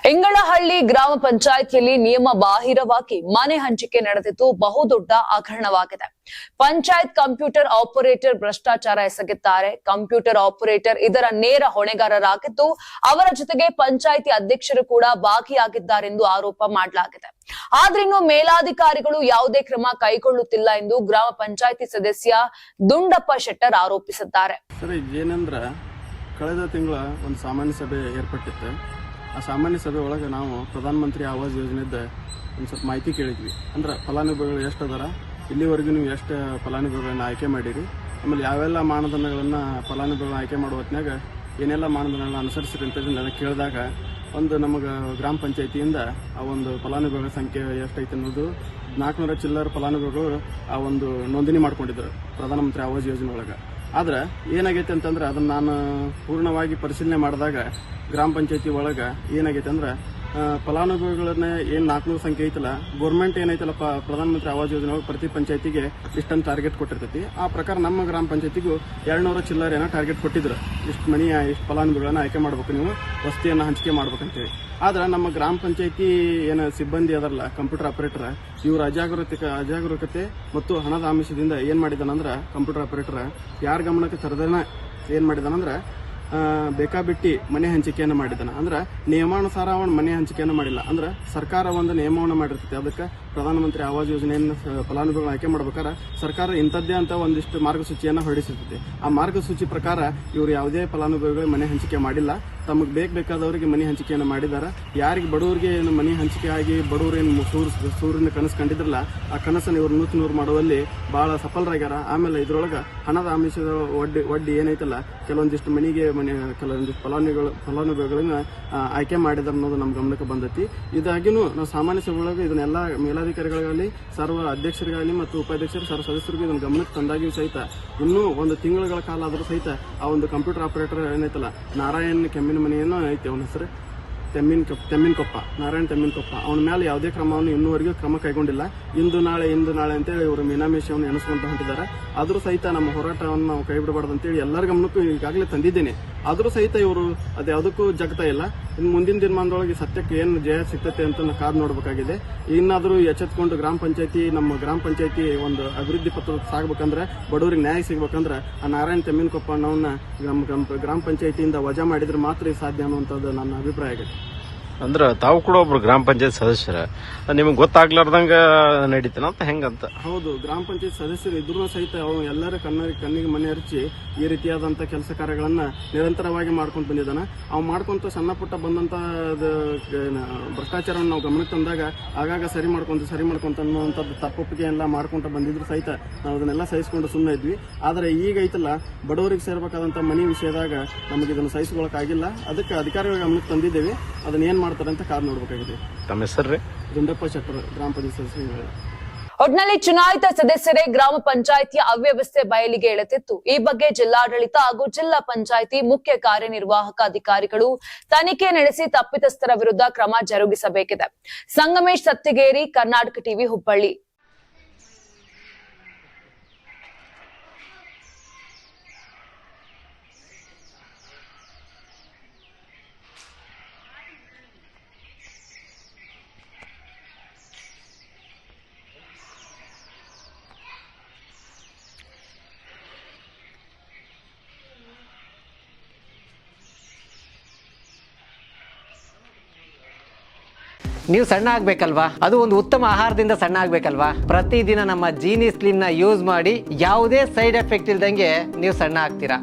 ಇಂಗಳಹಳ್ಳಿ ಗ್ರಾಮ ಪಂಚಾಯಿತಿಯಲ್ಲಿ ನಿಯಮ ಬಾಹಿರವಾಗಿ ಮನೆ ಹಂಚಿಕೆ ನಡೆದಿದ್ದು ಬಹುದೊಡ್ಡ ಹಗರಣವಾಗಿದೆ. ಪಂಚಾಯತ್ ಕಂಪ್ಯೂಟರ್ ಆಪರೇಟರ್ ಭ್ರಷ್ಟಾಚಾರ ಎಸಗಿದ್ದಾರೆ. ಕಂಪ್ಯೂಟರ್ ಆಪರೇಟರ್ ಇದರ ನೇರ ಹೊಣೆಗಾರರಾಗಿದ್ದು ಅವರ ಜೊತೆಗೆ ಪಂಚಾಯಿತಿ ಅಧ್ಯಕ್ಷರು ಕೂಡ ಭಾಗಿಯಾಗಿದ್ದಾರೆಂದು ಆರೋಪ ಮಾಡಲಾಗಿದೆ. ಆದ್ರೆ ಇನ್ನು ಮೇಲಾಧಿಕಾರಿಗಳು ಯಾವುದೇ ಕ್ರಮ ಕೈಗೊಳ್ಳುತ್ತಿಲ್ಲ ಎಂದು ಗ್ರಾಮ ಪಂಚಾಯಿತಿ ಸದಸ್ಯ ದುಂಡಪ್ಪ ಶೆಟ್ಟರ್ ಆರೋಪಿಸಿದ್ದಾರೆ. ಕಳೆದ ತಿಂಗಳ ಒಂದು ಸಾಮಾನ್ಯ ಸಭೆ ಏರ್ಪಟ್ಟಿತ್ತು. ಆ ಸಾಮಾನ್ಯ ಸಭೆ ಒಳಗೆ ನಾವು ಪ್ರಧಾನಮಂತ್ರಿ ಆವಾಸ್ ಯೋಜನೆಯಿಂದ ಒಂದು ಸ್ವಲ್ಪ ಮಾಹಿತಿ ಕೇಳಿದ್ವಿ. ಅಂದ್ರೆ ಫಲಾನುಭವಿಗಳು ಎಷ್ಟು ಅದಾರ, ಇಲ್ಲಿವರೆಗೂ ನೀವು ಎಷ್ಟು ಫಲಾನುಭವಿಗಳನ್ನ ಆಯ್ಕೆ ಮಾಡಿರಿ, ಆಮೇಲೆ ಯಾವೆಲ್ಲ ಮಾನದಂಡಗಳನ್ನು ಫಲಾನುಭವಿಗಳನ್ನ ಆಯ್ಕೆ ಮಾಡುವ ಹೊತ್ತಿನಾಗ ಏನೆಲ್ಲ ಮಾನದಂಡಗಳನ್ನ ಅನುಸರಿಸಿರಿ ಅಂತ ಕೇಳಿದಾಗ ಒಂದು ನಮಗೆ ಗ್ರಾಮ ಪಂಚಾಯಿತಿಯಿಂದ ಆ ಒಂದು ಫಲಾನುಭವಿಗಳ ಸಂಖ್ಯೆ ಎಷ್ಟೈತೆ ಅನ್ನೋದು 400 ಚಿಲ್ಲರ ಫಲಾನುಭವಿಗಳು ಆ ಒಂದು ನೋಂದಣಿ ಮಾಡ್ಕೊಂಡಿದ್ರು ಪ್ರಧಾನಮಂತ್ರಿ ಆವಾಸ್ ಯೋಜನೆ ಒಳಗೆ. ಆದ್ರೆ ಏನಾಗೈತೆ ಅಂತಂದ್ರೆ ಅದನ್ನ ನಾನು ಪೂರ್ಣವಾಗಿ ಪರಿಶೀಲನೆ ಮಾಡಿದಾಗ ಗ್ರಾಮ ಪಂಚಾಯತಿ ಒಳಗೆ ಏನಾಗೈತೆ ಅಂದ್ರೆ ಫಲಾನುಭವಿಗಳನ್ನ ಏನು 400 ಸಂಖ್ಯೆ ಐತಲ್ಲ, ಗೌರ್ಮೆಂಟ್ ಏನೈತಲ್ಲ ಪ್ರಧಾನಮಂತ್ರಿ ಆವಾಸ್ ಯೋಜನೆ ಒಳಗೆ ಪ್ರತಿ ಪಂಚಾಯತಿಗೆ ಇಷ್ಟೊಂದು ಟಾರ್ಗೆಟ್ ಕೊಟ್ಟಿರ್ತೈತಿ. ಆ ಪ್ರಕಾರ ನಮ್ಮ ಗ್ರಾಮ ಪಂಚಾಯತಿಗೂ 200 ಚಿಲ್ಲರ್ ಏನೋ ಟಾರ್ಗೆಟ್ ಕೊಟ್ಟಿದ್ರು. ಇಷ್ಟು ಇಷ್ಟು ಫಲಾನುಭವಿಗಳನ್ನ ಆಯ್ಕೆ ಮಾಡ್ಬೇಕು, ನೀವು ವಸತಿಯನ್ನು ಹಂಚಿಕೆ ಮಾಡ್ಬೇಕಂತೇಳಿ. ಆದ್ರೆ ನಮ್ಮ ಗ್ರಾಮ ಪಂಚಾಯತಿ ಏನು ಸಿಬ್ಬಂದಿ ಅದರಲ್ಲ, ಕಂಪ್ಯೂಟರ್ ಆಪರೇಟರ್, ಇವ್ರ ಅಜಾಗರೂಕತೆ ಮತ್ತು ಹಣದ ಆಮಿಷದಿಂದ ಏನ್ ಮಾಡಿದಾನಂದ್ರ ಕಂಪ್ಯೂಟರ್ ಆಪರೇಟರ್ ಯಾರ ಗಮನಕ್ಕೆ ತರದೇನ ಏನ್ ಮಾಡಿದಾನಂದ್ರ ಬೇಕಾಬಿಟ್ಟಿ ಮನೆ ಹಂಚಿಕೆಯನ್ನು ಮಾಡಿದಾನ. ಅಂದ್ರೆ ನಿಯಮಾನುಸಾರ ಅವನು ಮನೆ ಹಂಚಿಕೆಯನ್ನು ಮಾಡಿಲ್ಲ. ಅಂದ್ರೆ ಸರ್ಕಾರ ಒಂದು ನಿಯಮವನ್ನು ಮಾಡಿರ್ತೈತಿ. ಅದಕ್ಕೆ ಪ್ರಧಾನಮಂತ್ರಿ ಆವಾಸ್ ಯೋಜನೆಯನ್ನು ಫಲಾನುಭವಿಗಳು ಆಯ್ಕೆ ಮಾಡ್ಬೇಕಾದ್ರೆ ಸರ್ಕಾರ ಇಂಥದ್ದೇ ಅಂತ ಒಂದಿಷ್ಟು ಮಾರ್ಗಸೂಚಿಯನ್ನು ಹೊರಡಿಸಿರ್ತೈತಿ. ಆ ಮಾರ್ಗಸೂಚಿ ಪ್ರಕಾರ ಇವರು ಯಾವುದೇ ಫಲಾನುಭವಿಗಳಿಗೆ ಮನೆ ಹಂಚಿಕೆ ಮಾಡಿಲ್ಲ. ತಮಗೆ ಬೇಕಾದವರಿಗೆ ಮನೆ ಹಂಚಿಕೆಯನ್ನು ಮಾಡಿದ್ದಾರೆ. ಯಾರಿಗೆ ಬಡವರಿಗೆ ಏನು ಮನೆ ಹಂಚಿಕೆ ಆಗಿ ಬಡವರೇನು ಸೂರ್ಯನ ಕನಸು ಕಂಡಿದ್ರಲ್ಲ, ಆ ಕನಸನ್ನು ಇವರು ನೂರು ಮಾಡುವಲ್ಲಿ ಬಹಳ ಸಫಲರಾಗ್ಯಾರ. ಆಮೇಲೆ ಇದ್ರೊಳಗೆ ಹಣದ ಆಮಿಷದ ಒಡ್ಡಿ ಏನೈತಲ್ಲ, ಕೆಲವೊಂದಿಷ್ಟು ಕೆಲವೊಂದಿಷ್ಟು ಫಲಾನುಭವಿಗಳನ್ನ ಆಯ್ಕೆ ಮಾಡಿದಾರೆ ಅನ್ನೋದು ನಮ್ಮ ಗಮನಕ್ಕೆ ಬಂದೈತಿ. ಇದಾಗಿನೂ ನಾವು ಸಾಮಾನ್ಯ ಸಭೆಯೊಳಗೆ ಇದನ್ನೆಲ್ಲ ಮೇಲಾಧಿಕಾರಿಗಳಾಗಲಿ, ಸರ್ವ ಅಧ್ಯಕ್ಷರಿಗಾಗಲಿ ಮತ್ತು ಉಪಾಧ್ಯಕ್ಷರು, ಸರ್ವ ಸದಸ್ಯರಿಗೂ ಇದನ್ನ ಗಮನಕ್ಕೆ ತಂದಾಗಿಯೂ ಸಹಿತ ಇನ್ನೂ ಒಂದು ತಿಂಗಳುಗಳ ಕಾಲ ಆದರೂ ಸಹಿತ ಆ ಒಂದು ಕಂಪ್ಯೂಟರ್ ಆಪರೇಟರ್ ಏನೈತಲ್ಲ, ನಾರಾಯಣ್ ಕೆಮ್ಮಿನ ಮನೆಯನ್ನು ಐತೆ, ಅವನ ಹೆಸರು ತೆಮ್ಮಿನಕೊಪ್ಪ, ನಾರಾಯಣ್ ತೆಮ್ಮಿನಕೊಪ್ಪ, ಅವನ ಮೇಲೆ ಯಾವುದೇ ಕ್ರಮವನ್ನು ಇನ್ನೂವರೆಗೂ ಕ್ರಮ ಕೈಗೊಂಡಿಲ್ಲ. ಇಂದು ನಾಳೆ ಅಂತೇಳಿ ಇವರು ಮೀನಾಮೇಷವನ್ನು ಎನಿಸ್ಕೊಂತ ಹೊಂಟಿದ್ದಾರೆ. ಆದರೂ ಸಹಿತ ನಮ್ಮ ಹೋರಾಟವನ್ನು ನಾವು ಕೈ ಬಿಡಬಾರ್ದು ಅಂತೇಳಿ ಎಲ್ಲರ ಗಮನಕ್ಕೂ ಈಗಾಗಲೇ ತಂದಿದ್ದೇನೆ. ಆದರೂ ಸಹಿತ ಇವರು ಅದು ಯಾವುದಕ್ಕೂ ಜಗ್ತಾ ಇಲ್ಲ. ಇನ್ನು ಮುಂದಿನ ದಿನಮಾನದೊಳಗೆ ಸತ್ಯಕ್ಕೆ ಏನು ಜಯ ಸಿಗ್ತತೆ ಅಂತ ಕಾದು ನೋಡಬೇಕಾಗಿದೆ. ಇನ್ನಾದರೂ ಎಚ್ಚೆತ್ಕೊಂಡು ನಮ್ಮ ಗ್ರಾಮ ಪಂಚಾಯತಿ ಒಂದು ಅಭಿವೃದ್ಧಿ ಪತ್ರ ಸಾಗಬೇಕಂದ್ರೆ, ಬಡವರಿಗೆ ನ್ಯಾಯ ಸಿಗ್ಬೇಕಂದ್ರೆ ಆ ನಾರಾಯಣ್ ತೆಮ್ಮಿನಕೊಪ್ಪ ಅನ್ನೋನ್ನ ಗ್ರಾಮ ಪಂಚಾಯತಿಯಿಂದ ವಜಾ ಮಾಡಿದ್ರೆ ಮಾತ್ರ ಸಾಧ್ಯ ಅನ್ನುವಂಥದ್ದು ನನ್ನ ಅಭಿಪ್ರಾಯ ಆಗಿದೆ. ಅಂದ್ರೆ ತಾವು ಕೂಡ ಒಬ್ರು ಗ್ರಾಮ ಪಂಚಾಯತ್ ಸದಸ್ಯರ, ನಿಮ್ಗೆ ಗೊತ್ತಾಗ್ಲಾರ್ದಂಗ ನಡೀತಾನ ಅಂತ ಹೆಂಗಂತ? ಹೌದು, ಗ್ರಾಮ ಪಂಚಾಯತ್ ಸದಸ್ಯರು ಇದ್ರೂ ಸಹಿತ ಅವು ಎಲ್ಲರ ಕಣ್ಣಿಗೆ ಮನೆ ಹರಿಸಿ ಈ ರೀತಿಯಾದಂತ ಕೆಲಸ ಕಾರ್ಯಗಳನ್ನ ನಿರಂತರವಾಗಿ ಮಾಡ್ಕೊಂಡು ಬಂದಿದ್ದಾನ. ಅವ್ ಮಾಡ್ಕೊಂತ ಸಣ್ಣ ಪುಟ್ಟ ಬಂದಂತ ಭ್ರಷ್ಟಾಚಾರವನ್ನು ನಾವು ಗಮನಕ್ಕೆ ತಂದಾಗ ಆಗಾಗ ಸರಿ ಮಾಡ್ಕೊಂತ ಅನ್ನುವಂಥದ್ದು ತಪ್ಪೊಪ್ಪಿಗೆ ಎಲ್ಲ ಮಾಡ್ಕೊಂತ ಬಂದಿದ್ರು ಸಹಿತ ನಾವು ಅದನ್ನೆಲ್ಲ ಸಹಿಸಿಕೊಂಡು ಸುಮ್ಮನೆ ಇದ್ವಿ. ಆದ್ರೆ ಈಗ ಐತಲ್ಲ, ಬಡವರಿಗೆ ಸೇರ್ಬೇಕಾದಂತ ಮನೆ ವಿಷಯದಾಗ ನಮಗೆ ಇದನ್ನು ಸಹಿಸಿಕೊಳ್ಳಕ್ಕಾಗಿಲ್ಲ. ಅದಕ್ಕೆ ಅಧಿಕಾರಿಗಳ ಗಮನಕ್ಕೆ ತಂದಿದ್ದೇವೆ. ಅದನ್ನ ಏನ್ ಮಾಡ್ತಾರೆ ಅಂತ ಕಾದು ನೋಡ್ಬೇಕಾಗಿದೆ. ತಮ್ಮ ಹೆಸರು? ದುಂಡಪ್ಪ ಶೆಟ್ಟರ್, ಗ್ರಾಮ ಪಂಚಾಯತ್ ಸದಸ್ಯರು. ಒಟ್ನಲ್ಲಿ ಚುನಾಯಿತ ಸದಸ್ಯರೇ ಗ್ರಾಮ ಪಂಚಾಯಿತಿಯ ಅವ್ಯವಸ್ಥೆ ಬಯಲಿಗೆ ಎಳೆತಿತ್ತು. ಈ ಬಗ್ಗೆ ಜಿಲ್ಲಾಡಳಿತ ಹಾಗೂ ಜಿಲ್ಲಾ ಪಂಚಾಯಿತಿ ಮುಖ್ಯ ಕಾರ್ಯನಿರ್ವಾಹಕ ಅಧಿಕಾರಿಗಳು ತನಿಖೆ ನಡೆಸಿ ತಪ್ಪಿತಸ್ಥರ ವಿರುದ್ಧ ಕ್ರಮ ಜರುಗಿಸಬೇಕಿದೆ. ಸಂಗಮೇಶ್ ಸತ್ತಿಗೇರಿ, ಕರ್ನಾಟಕ ಟಿವಿ, ಹುಬ್ಬಳ್ಳಿ. ನೀವು ಸಣ್ಣ ಆಗ್ಬೇಕಲ್ವಾ? ಅದು ಒಂದು ಉತ್ತಮ ಆಹಾರದಿಂದ ಸಣ್ಣ ಆಗ್ಬೇಕಲ್ವಾ? ಪ್ರತಿದಿನ ನಮ್ಮ ಜೀನಿ ಸ್ಲಿಮ್ ನ ಯೂಸ್ ಮಾಡಿ ಯಾವುದೇ ಸೈಡ್ ಎಫೆಕ್ಟ್ ಇಲ್ದಂಗೆ ನೀವು ಸಣ್ಣ ಆಗ್ತೀರಾ.